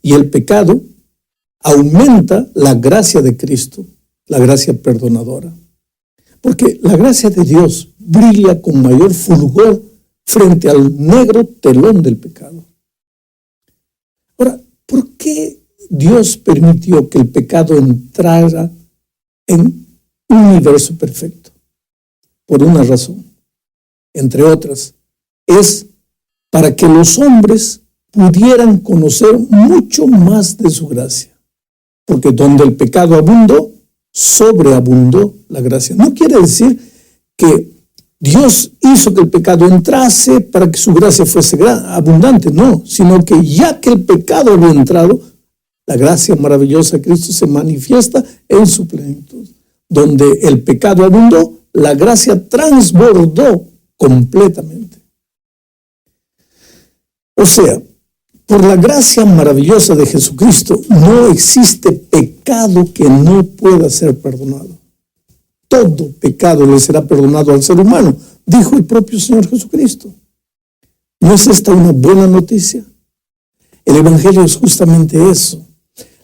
Y el pecado aumenta la gracia de Cristo, la gracia perdonadora. Porque la gracia de Dios brilla con mayor fulgor frente al negro telón del pecado. Ahora, ¿por qué Dios permitió que el pecado entrara en un universo perfecto? Por una razón, entre otras, es para que los hombres pudieran conocer mucho más de su gracia. Porque donde el pecado abundó, sobreabundó la gracia. No quiere decir que Dios hizo que el pecado entrase para que su gracia fuese abundante, no, sino que ya que el pecado había entrado, la gracia maravillosa de Cristo se manifiesta en su plenitud. Donde el pecado abundó, la gracia transbordó completamente. O sea, por la gracia maravillosa de Jesucristo, no existe pecado que no pueda ser perdonado. Todo pecado le será perdonado al ser humano, dijo el propio Señor Jesucristo. ¿No es esta una buena noticia? El Evangelio es justamente eso.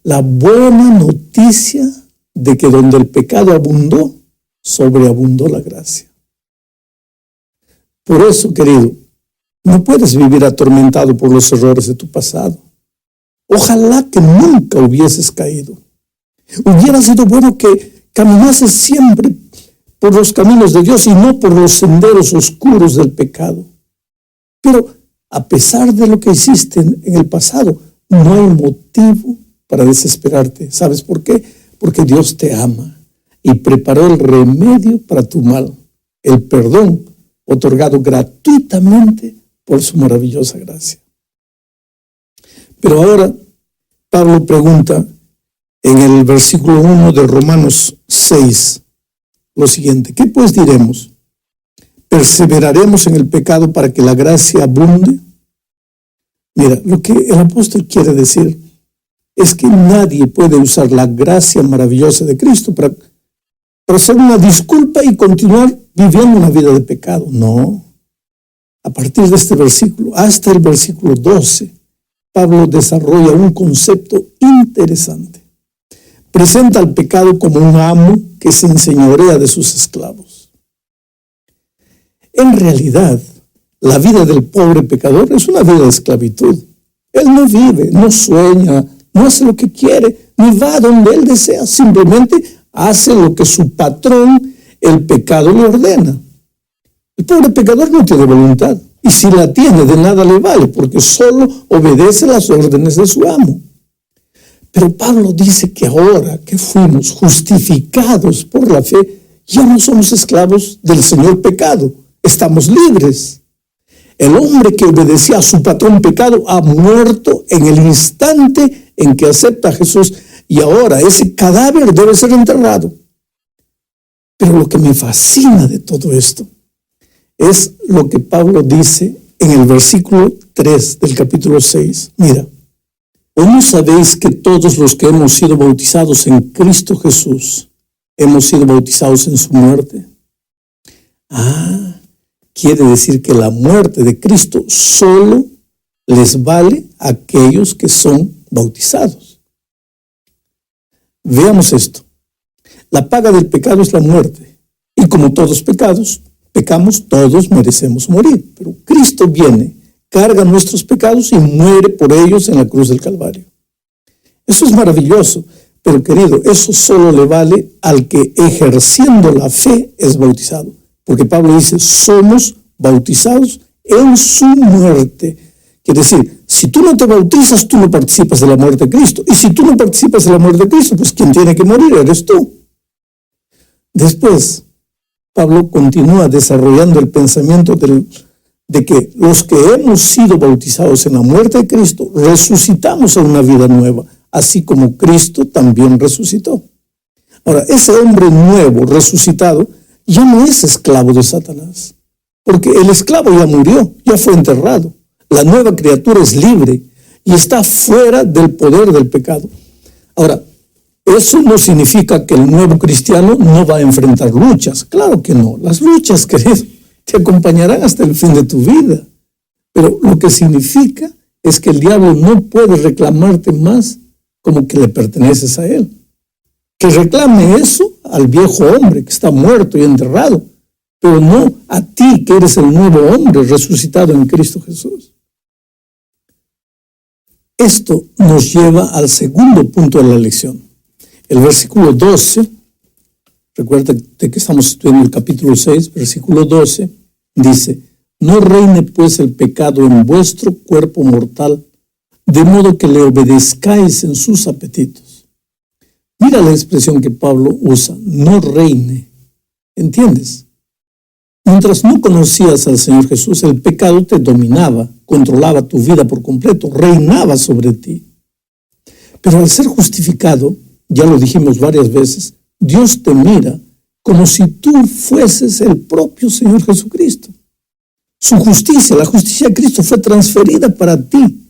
La buena noticia de que donde el pecado abundó, sobreabundó la gracia. Por eso, querido, no puedes vivir atormentado por los errores de tu pasado. Ojalá que nunca hubieses caído. Hubiera sido bueno que caminases siempre por los caminos de Dios y no por los senderos oscuros del pecado. Pero a pesar de lo que hiciste en el pasado, no hay motivo para desesperarte. ¿Sabes por qué? Porque Dios te ama y preparó el remedio para tu mal, el perdón otorgado gratuitamente por su maravillosa gracia. Pero ahora Pablo pregunta en el versículo 1 de Romanos 6 lo siguiente: ¿qué pues diremos? ¿Perseveraremos en el pecado para que la gracia abunde? Mira, lo que el apóstol quiere decir es que nadie puede usar la gracia maravillosa de Cristo para hacer una disculpa y continuar viviendo una vida de pecado. No. A partir de este versículo, hasta el versículo 12, Pablo desarrolla un concepto interesante. Presenta al pecado como un amo que se enseñorea de sus esclavos. En realidad, la vida del pobre pecador es una vida de esclavitud. Él no vive, no sueña, no hace lo que quiere, ni va donde él desea. Simplemente hace lo que su patrón, el pecado, le ordena. El pobre pecador no tiene voluntad, y si la tiene, de nada le vale, porque solo obedece las órdenes de su amo. Pero Pablo dice que ahora que fuimos justificados por la fe, ya no somos esclavos del Señor pecado, estamos libres. El hombre que obedecía a su patrón pecado ha muerto en el instante en que acepta a Jesús, y ahora ese cadáver debe ser enterrado. Pero lo que me fascina de todo esto es lo que Pablo dice en el versículo 3 del capítulo 6. Mira, ¿o no sabéis que todos los que hemos sido bautizados en Cristo Jesús, hemos sido bautizados en su muerte? Quiere decir que la muerte de Cristo solo les vale a aquellos que son bautizados. Veamos esto. La paga del pecado es la muerte, y como todos pecamos, todos merecemos morir. Pero Cristo viene, carga nuestros pecados y muere por ellos en la cruz del Calvario. Eso es maravilloso, pero querido, eso solo le vale al que ejerciendo la fe es bautizado. Porque Pablo dice, somos bautizados en su muerte. Quiere decir, si tú no te bautizas, tú no participas de la muerte de Cristo. Y si tú no participas de la muerte de Cristo, pues quien tiene que morir eres tú. Después, Pablo continúa desarrollando el pensamiento de que los que hemos sido bautizados en la muerte de Cristo, resucitamos a una vida nueva, así como Cristo también resucitó. Ahora, ese hombre nuevo, resucitado, ya no es esclavo de Satanás, porque el esclavo ya murió, ya fue enterrado. La nueva criatura es libre y está fuera del poder del pecado. Ahora, eso no significa que el nuevo cristiano no va a enfrentar luchas. Claro que no. Las luchas, querido, te acompañarán hasta el fin de tu vida. Pero lo que significa es que el diablo no puede reclamarte más como que le perteneces a él. Que reclame eso al viejo hombre que está muerto y enterrado, pero no a ti que eres el nuevo hombre resucitado en Cristo Jesús. Esto nos lleva al segundo punto de la lección. El versículo 12, recuerda que estamos estudiando el capítulo 6, versículo 12, dice: no reine pues el pecado en vuestro cuerpo mortal, de modo que le obedezcáis en sus apetitos. Mira la expresión que Pablo usa, no reine. ¿Entiendes? Mientras no conocías al Señor Jesús, el pecado te dominaba, controlaba tu vida por completo, reinaba sobre ti. Pero al ser justificado, ya lo dijimos varias veces, Dios te mira como si tú fueses el propio Señor Jesucristo. Su justicia, la justicia de Cristo fue transferida para ti.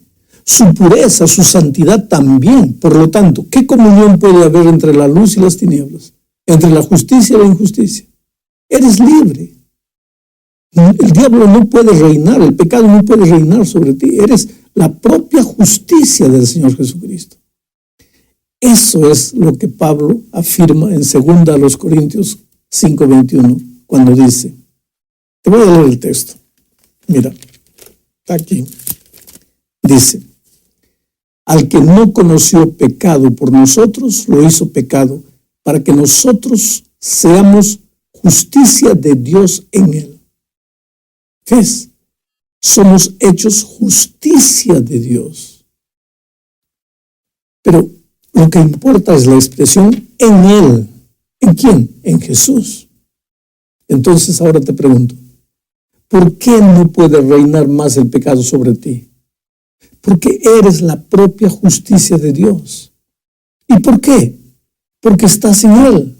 Su pureza, su santidad también. Por lo tanto, ¿qué comunión puede haber entre la luz y las tinieblas? Entre la justicia y la injusticia. Eres libre. El diablo no puede reinar, el pecado no puede reinar sobre ti. Eres la propia justicia del Señor Jesucristo. Eso es lo que Pablo afirma en 2 Corintios 5:21, cuando dice, te voy a leer el texto. Mira, está aquí. Dice, al que no conoció pecado por nosotros, lo hizo pecado, para que nosotros seamos justicia de Dios en él. ¿Ves? Somos hechos justicia de Dios. Pero lo que importa es la expresión en él. ¿En quién? En Jesús. Entonces ahora te pregunto, ¿por qué no puede reinar más el pecado sobre ti? Porque eres la propia justicia de Dios. ¿Y por qué? Porque estás en él.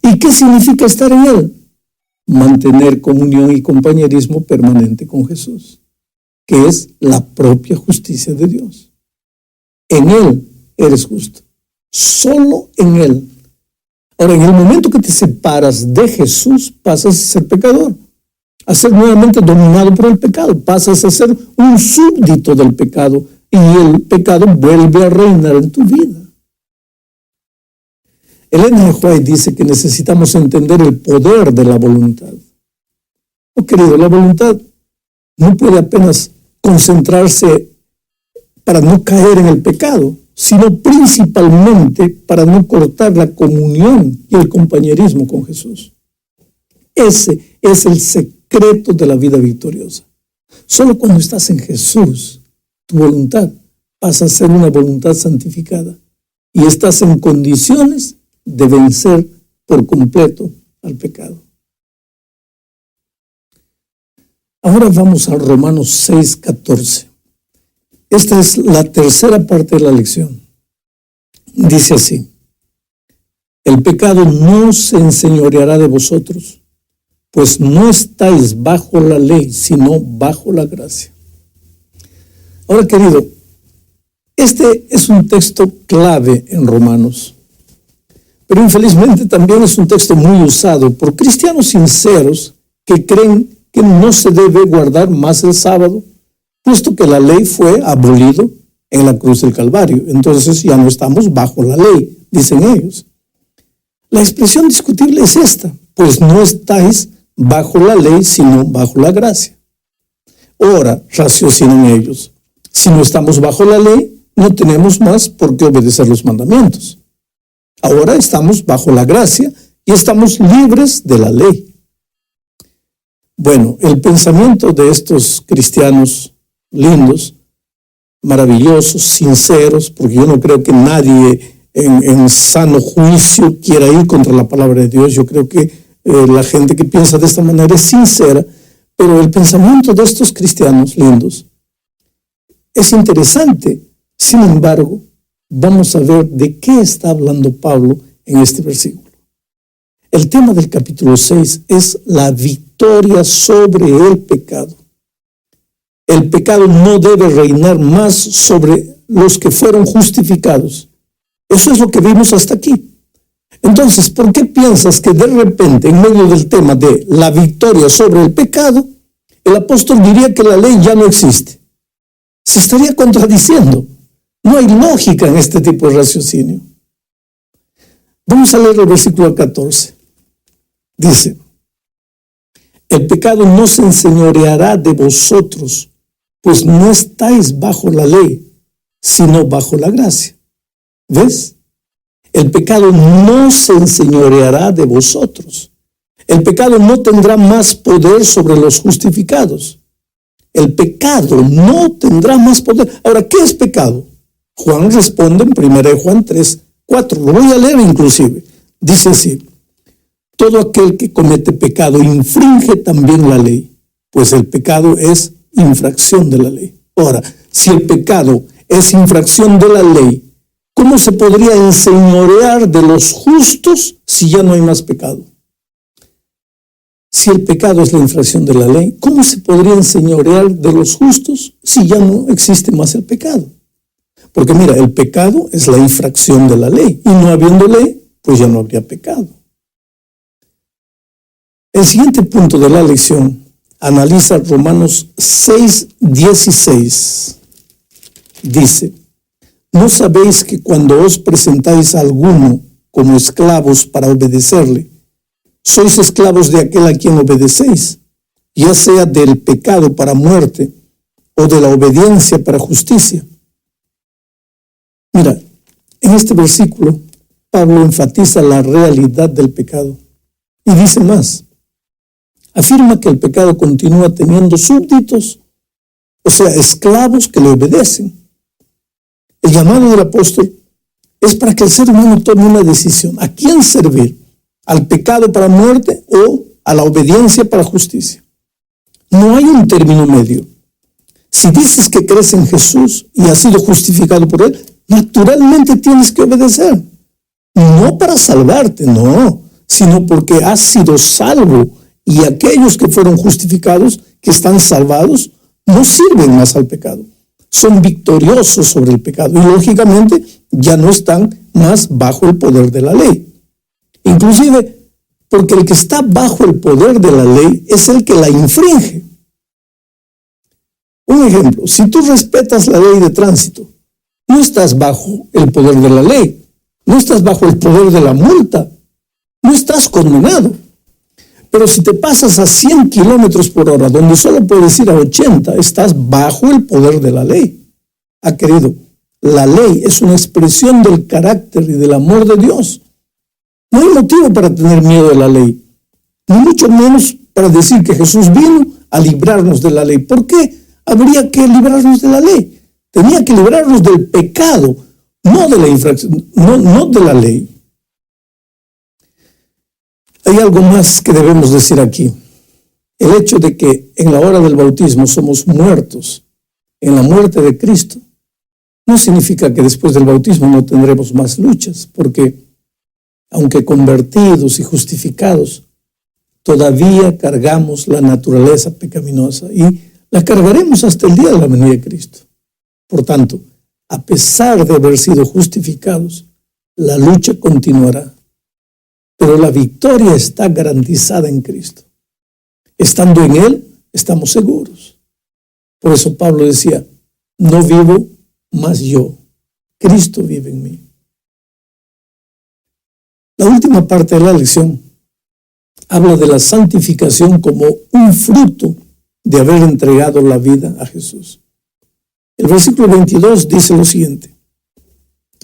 ¿Y qué significa estar en él? Mantener comunión y compañerismo permanente con Jesús, que es la propia justicia de Dios. En él eres justo, solo en él. Ahora, en el momento que te separas de Jesús, pasas a ser pecador, a ser nuevamente dominado por el pecado, pasas a ser un súbdito del pecado y el pecado vuelve a reinar en tu vida. Elena G. White dice que necesitamos entender el poder de la voluntad. Oh, querido, la voluntad no puede apenas concentrarse para no caer en el pecado, sino principalmente para no cortar la comunión y el compañerismo con Jesús. Ese es el secreto de la vida victoriosa. Solo cuando estás en Jesús, tu voluntad pasa a ser una voluntad santificada y estás en condiciones de vencer por completo al pecado. Ahora vamos a Romanos 6:14. Esta es la tercera parte de la lección. Dice así: el pecado no se enseñoreará de vosotros, pues no estáis bajo la ley, sino bajo la gracia. Ahora, querido, este es un texto clave en Romanos. Pero infelizmente también es un texto muy usado por cristianos sinceros que creen que no se debe guardar más el sábado, puesto que la ley fue abolido en la cruz del Calvario. Entonces ya no estamos bajo la ley, dicen ellos. La expresión discutible es esta: pues no estáis bajo la ley, sino bajo la gracia. Ahora, raciocinan ellos, si no estamos bajo la ley, no tenemos más por qué obedecer los mandamientos. Ahora estamos bajo la gracia y estamos libres de la ley. Bueno, el pensamiento de estos cristianos lindos, maravillosos, sinceros, porque yo no creo que nadie en sano juicio quiera ir contra la palabra de Dios. Yo creo que la gente que piensa de esta manera es sincera, pero el pensamiento de estos cristianos lindos es interesante. Sin embargo, vamos a ver de qué está hablando Pablo en este versículo. El tema del capítulo 6 es la victoria sobre el pecado. El pecado no debe reinar más sobre los que fueron justificados. Eso es lo que vimos hasta aquí. Entonces, ¿por qué piensas que de repente, en medio del tema de la victoria sobre el pecado, el apóstol diría que la ley ya no existe? Se estaría contradiciendo. No hay lógica en este tipo de raciocinio. Vamos a leer el versículo 14. Dice: el pecado no se enseñoreará de vosotros, pues no estáis bajo la ley, sino bajo la gracia. ¿Ves? El pecado no se enseñoreará de vosotros. El pecado no tendrá más poder sobre los justificados. El pecado no tendrá más poder. Ahora, ¿qué es pecado? Juan responde en 1 Juan 3:4. Lo voy a leer inclusive. Dice así: todo aquel que comete pecado infringe también la ley, pues el pecado es infracción de la ley. Ahora, si el pecado es infracción de la ley, ¿cómo se podría enseñorear de los justos si ya no hay más pecado? Si el pecado es la infracción de la ley, ¿cómo se podría enseñorear de los justos si ya no existe más el pecado? Porque mira, el pecado es la infracción de la ley, y no habiendo ley, pues ya no habría pecado. El siguiente punto de la lección analiza Romanos 6:16. Dice: ¿no sabéis que cuando os presentáis a alguno como esclavos para obedecerle, sois esclavos de aquel a quien obedecéis, ya sea del pecado para muerte o de la obediencia para justicia? Mira, en este versículo, Pablo enfatiza la realidad del pecado y dice más. Afirma que el pecado continúa teniendo súbditos, o sea, esclavos que le obedecen. El llamado del apóstol es para que el ser humano tome una decisión. ¿A quién servir? ¿Al pecado para muerte o a la obediencia para justicia? No hay un término medio. Si dices que crees en Jesús y has sido justificado por Él, naturalmente tienes que obedecer. No para salvarte, no, sino porque has sido salvo, y aquellos que fueron justificados, que están salvados, no sirven más al pecado. Son victoriosos sobre el pecado y lógicamente ya no están más bajo el poder de la ley. Inclusive porque el que está bajo el poder de la ley es el que la infringe. Un ejemplo: si tú respetas la ley de tránsito, no estás bajo el poder de la ley, no estás bajo el poder de la multa, no estás condenado. Pero si te pasas a 100 kilómetros por hora, donde solo puedes ir a 80, estás bajo el poder de la ley. Querido, la ley es una expresión del carácter y del amor de Dios. No hay motivo para tener miedo de la ley, ni mucho menos para decir que Jesús vino a librarnos de la ley. ¿Por qué habría que librarnos de la ley? Tenía que librarnos del pecado, no de la infracción, no de la ley. Hay algo más que debemos decir aquí. El hecho de que en la hora del bautismo somos muertos en la muerte de Cristo no significa que después del bautismo no tendremos más luchas, porque aunque convertidos y justificados, todavía cargamos la naturaleza pecaminosa y la cargaremos hasta el día de la venida de Cristo. Por tanto, a pesar de haber sido justificados, la lucha continuará. Pero la victoria está garantizada en Cristo. Estando en Él, estamos seguros. Por eso Pablo decía: no vivo más yo, Cristo vive en mí. La última parte de la lección habla de la santificación como un fruto de haber entregado la vida a Jesús. El versículo 22 dice lo siguiente: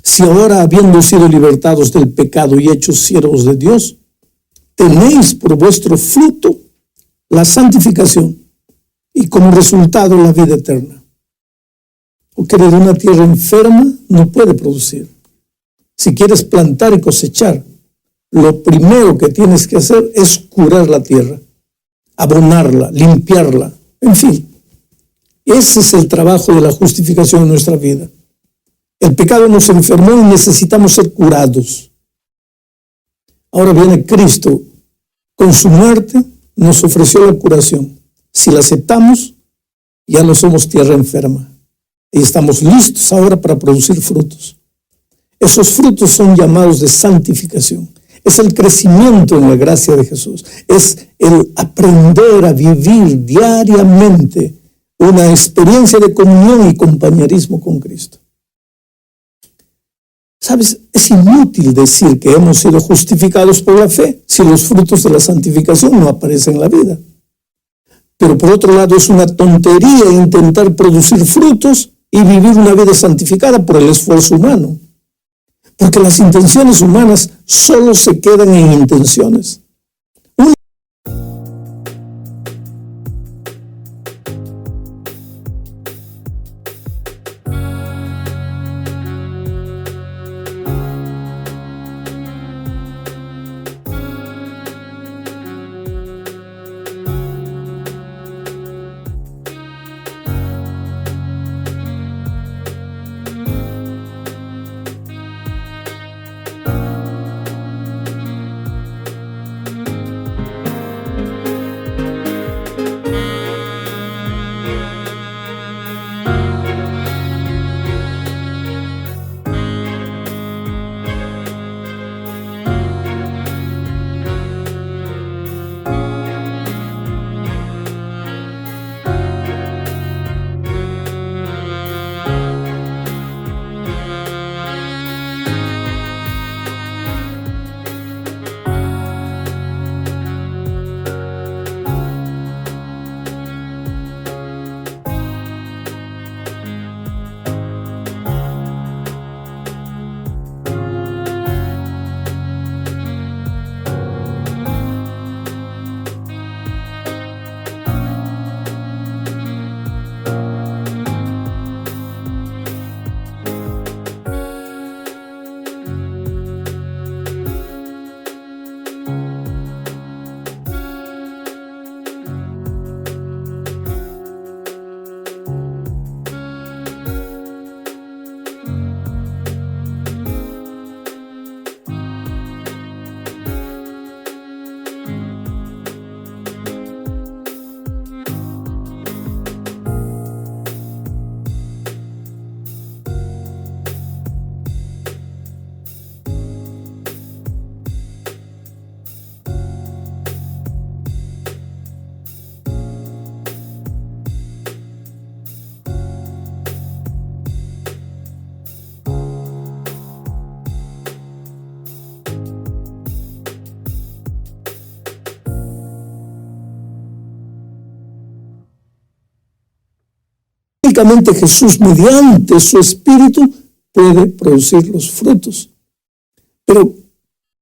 si ahora, habiendo sido libertados del pecado y hechos siervos de Dios, tenéis por vuestro fruto la santificación y como resultado la vida eterna. Querido, una tierra enferma no puede producir. Si quieres plantar y cosechar, lo primero que tienes que hacer es curar la tierra, abonarla, limpiarla, en fin. Ese es el trabajo de la justificación en nuestra vida. El pecado nos enfermó y necesitamos ser curados. Ahora viene Cristo. Con su muerte nos ofreció la curación. Si la aceptamos, ya no somos tierra enferma. Y estamos listos ahora para producir frutos. Esos frutos son llamados de santificación. Es el crecimiento en la gracia de Jesús. Es el aprender a vivir diariamente una experiencia de comunión y compañerismo con Cristo. ¿Sabes? Es inútil decir que hemos sido justificados por la fe si los frutos de la santificación no aparecen en la vida. Pero por otro lado es una tontería intentar producir frutos y vivir una vida santificada por el esfuerzo humano. Porque las intenciones humanas solo se quedan en intenciones. Únicamente Jesús, mediante su Espíritu, puede producir los frutos. Pero